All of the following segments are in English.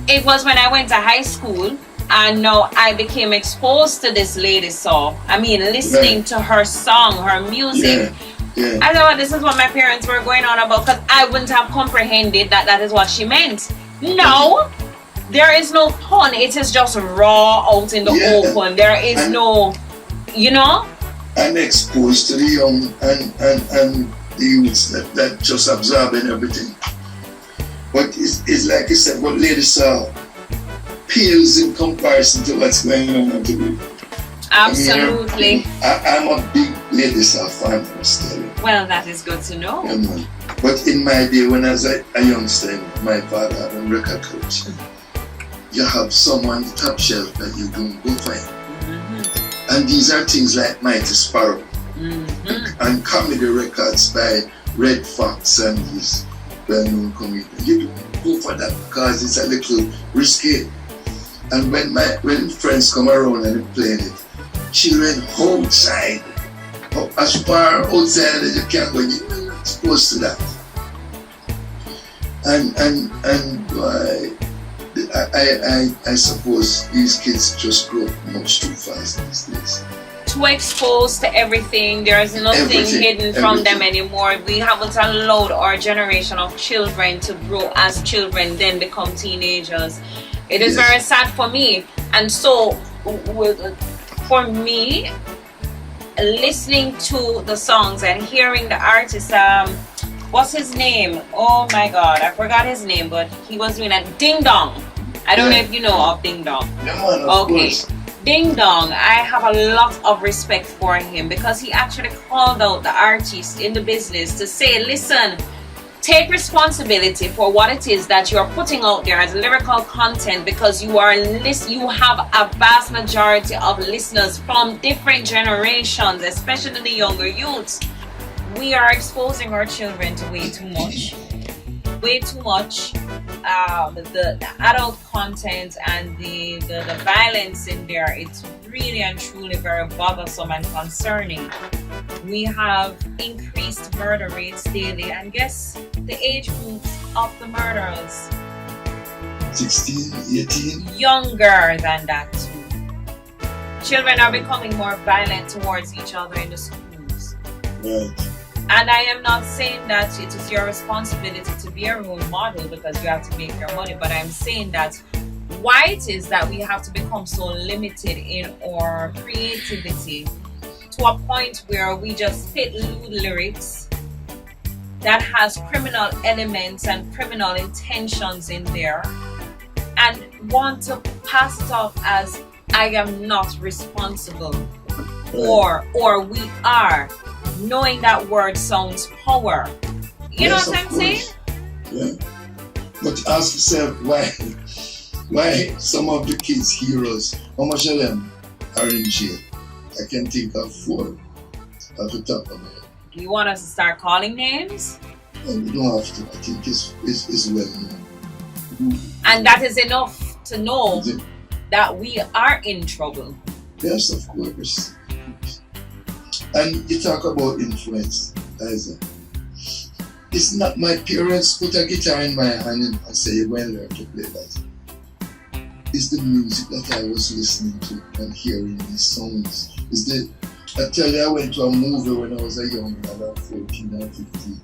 It was when I went to high school, and now I became exposed to this lady song. I mean, listening to her song, her music. Yeah. I thought this is what my parents were going on about, because I wouldn't have comprehended that that is what she meant. No, there is no pun. It is just raw out in the open. There is no, you know. I'm exposed to the young and the youths that just absorbing everything. But it's like I said, what Lady Saw pales in comparison to what's going on today. Absolutely. I'm a big Lady Saw fan still. Well, that is good to know. Yeah, man. But in my day, when I was a youngster, my father had a record coach. You have someone on the top shelf that you don't go find. And these are things like Mighty Sparrow and comedy records by Red Fox and these well-known comedians. You don't go for that because it's a little risky. And when friends come around and they're playing it, children outside, as far outside as you can go, you're not exposed to that. I suppose these kids just grow up much too fast these days. Too exposed to everything. There is nothing hidden from them anymore. We haven't allowed our generation of children to grow as children, then become teenagers. It is very sad for me. And so, for me, listening to the songs and hearing the artist, what's his name? Oh my God, I forgot his name, but he was doing a Ding Dong. I don't know if you know of Ding Dong. Okay. Ding Dong, I have a lot of respect for him because he actually called out the artists in the business to say, listen, take responsibility for what it is that you're putting out there as lyrical content, because you have a vast majority of listeners from different generations, especially the younger youths. We are exposing our children to way too much. The adult content and the violence in there, it's really and truly very bothersome and concerning. We have increased murder rates daily, and guess the age groups of the murderers? 16, 18? Younger than that too. Children are becoming more violent towards each other in the schools. Right. And I am not saying that it is your responsibility to be a role model because you have to make your money, but I'm saying that why it is that we have to become so limited in our creativity to a point where we just spit lewd lyrics that has criminal elements and criminal intentions in there and want to pass it off as I am not responsible, or we are, knowing that word sounds power. You know what I'm saying? Yeah. But ask yourself why some of the kids' heroes, how much of them are in jail? I can think of 4 at the top of my head. Do you want us to start calling names? And we don't have to. I think it's well known. And that is enough to know that we are in trouble. Yes, of course. And you talk about influence, Liza. It's not my parents put a guitar in my hand and say, you went there to play that. It's the music that I was listening to and hearing these songs. I tell you, I went to a movie when I was a young lad, about 14 or 15,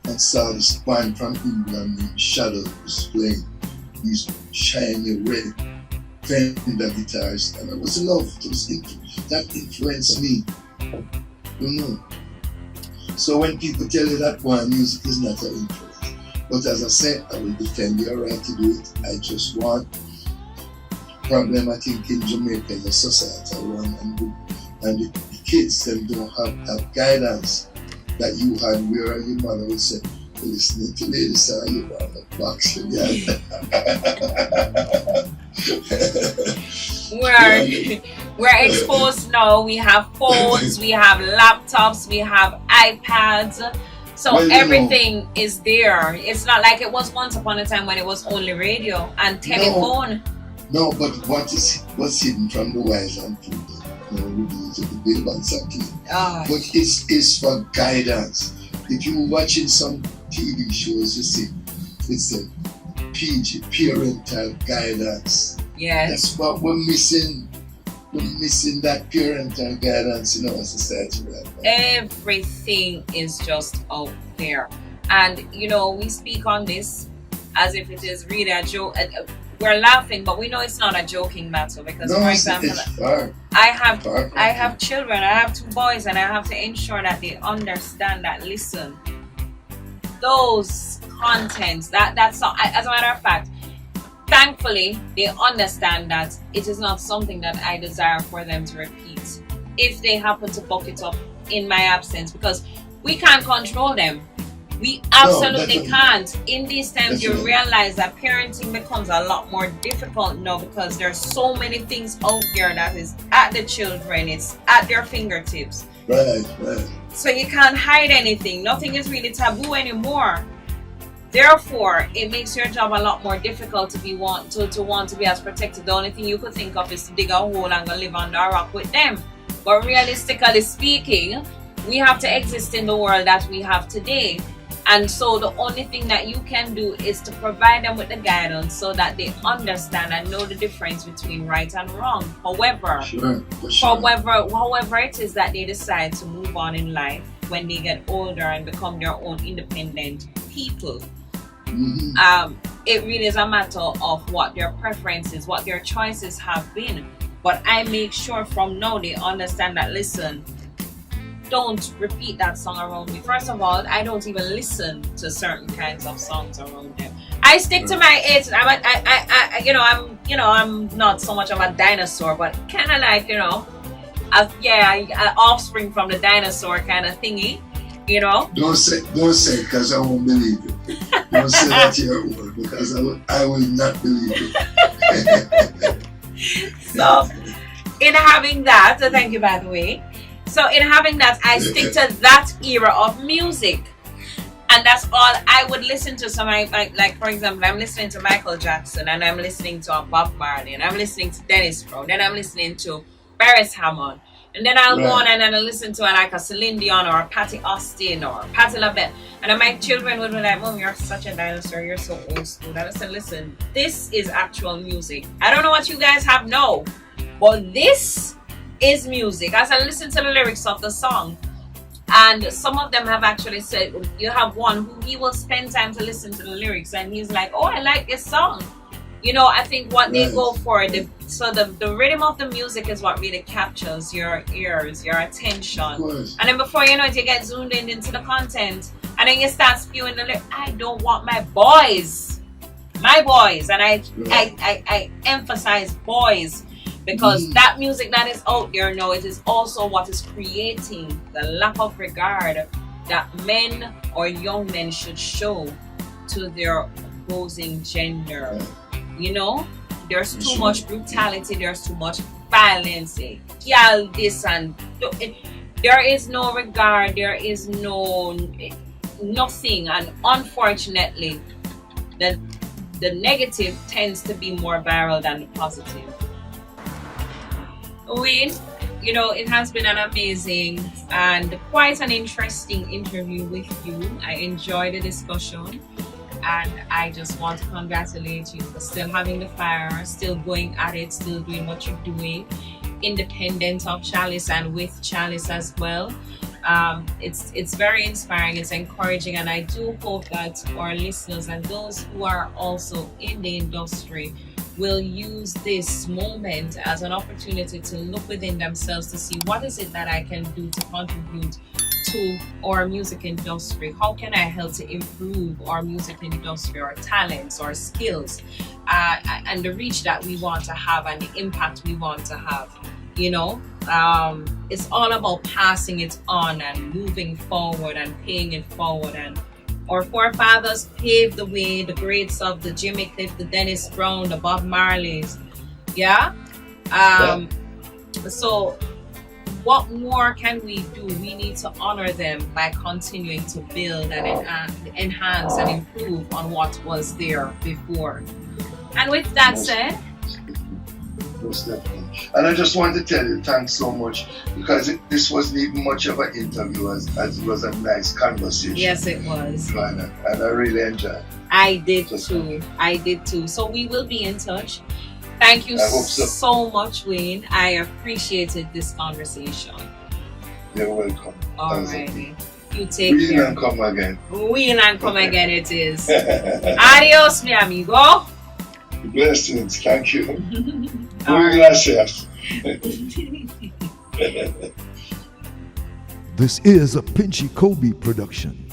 and saw this band from England named Shadow was playing these shiny red Fender guitars, and I was in love. That influenced me. You know. So when people tell you that one music is not an influence, but as I said, I will defend your right to do it. I just want problem. I think in Jamaica is a societal one, and the kids them don't have that guidance that you had, where your mother would say, listening to Lady Saw, you want to box We're exposed now. We have phones, we have laptops, we have iPads. So everything is there. It's not like it was once upon a time when it was only radio and telephone. No, but what's hidden from the wise and prudent? We do to the bill and something. But it's for guidance. If you're watching some TV shows, you see, it's PG, parental guidance. Yes. That's what we're missing. We're missing that parental guidance in our society right now. Everything is just out there. And, we speak on this as if it is really a joke. We're laughing, but we know it's not a joking matter because, No, for it's example, far. I Far. have children. I have 2 boys, and I have to ensure that they understand that. Listen, those contents that's not. As a matter of fact, thankfully, they understand that it is not something that I desire for them to repeat if they happen to buck it up in my absence, because we can't control them. We absolutely can't. In these times, you realize that parenting becomes a lot more difficult now because there's so many things out there that is at the children. It's at their fingertips. Right. So you can't hide anything. Nothing is really taboo anymore. Therefore, it makes your job a lot more difficult to want to be as protected. The only thing you could think of is to dig a hole and go live under a rock with them. But realistically speaking, we have to exist in the world that we have today. And so the only thing that you can do is to provide them with the guidance so that they understand and know the difference between right and wrong. However, however it is that they decide to move on in life when they get older and become their own independent people, it really is a matter of what their preferences, what their choices have been. But I make sure from now they understand that, listen, don't repeat that song around me. First of all, I don't even listen to certain kinds of songs around them. I stick to my age. I'm not so much of a dinosaur, but kind of like, offspring from the dinosaur kind of thingy. Don't say, because I won't believe you. Don't say that you're old, because I will not believe you. So, in having that, thank you by the way. So in having that, I stick to that era of music, and that's all I would listen to. So like for example, I'm listening to Michael Jackson, and I'm listening to Bob Marley, and I'm listening to Dennis Brown, then I'm listening to Beres Hammond, and then I'll go on and then I'll listen to like a Celine Dion or a Patti Austin or Patti LaBelle, and then my children would be like, "Mom, you're such a dinosaur. You're so old school." And I said, "Listen, this is actual music. I don't know what you guys have now, but this is music." As I listen to the lyrics of the song, and some of them have actually said, you have one who he will spend time to listen to the lyrics, and he's like, "Oh, I like this song." I think what they go for, the rhythm of the music is what really captures your ears, your attention, and then before you know it, you get zoomed in into the content, and then you start spewing the lyrics. I don't want my boys, and I emphasize boys. Because that music that is out there now, it is also what is creating the lack of regard that men or young men should show to their opposing gender. There's too much brutality, there's too much violence. Girl, this and there is no regard, there is nothing, and unfortunately, the negative tends to be more viral than the positive. Wayne, it has been an amazing and quite an interesting interview with you. I enjoyed the discussion, and I just want to congratulate you for still having the fire, still going at it, still doing what you're doing, independent of Chalice and with Chalice as well. It's very inspiring, it's encouraging, and I do hope that our listeners and those who are also in the industry will use this moment as an opportunity to look within themselves to see what is it that I can do to contribute to our music industry. How can I help to improve our music industry, our talents, our skills, and the reach that we want to have and the impact we want to have. It's all about passing it on and moving forward and paying it forward. And our forefathers paved the way, the greats of the Jimmy Cliff, the Dennis Brown, the Bob Marleys. So what more can we do? We need to honor them by continuing to build and enhance and improve on what was there before. And with that said, most definitely. And I just want to tell you, thanks so much, because this wasn't even much of an interview, as it was a nice conversation. Yes, it was. And I really enjoyed it. I did Just too. I did too. So we will be in touch. Thank you I hope so. so much, Wayne. I appreciated this conversation. You're welcome. Alrighty. You take Win care. and come again. Win and come again it is. Adios, mi amigo. Blessings. Thank you. All Muy right. gracias. This is a Pinchy Kobe production.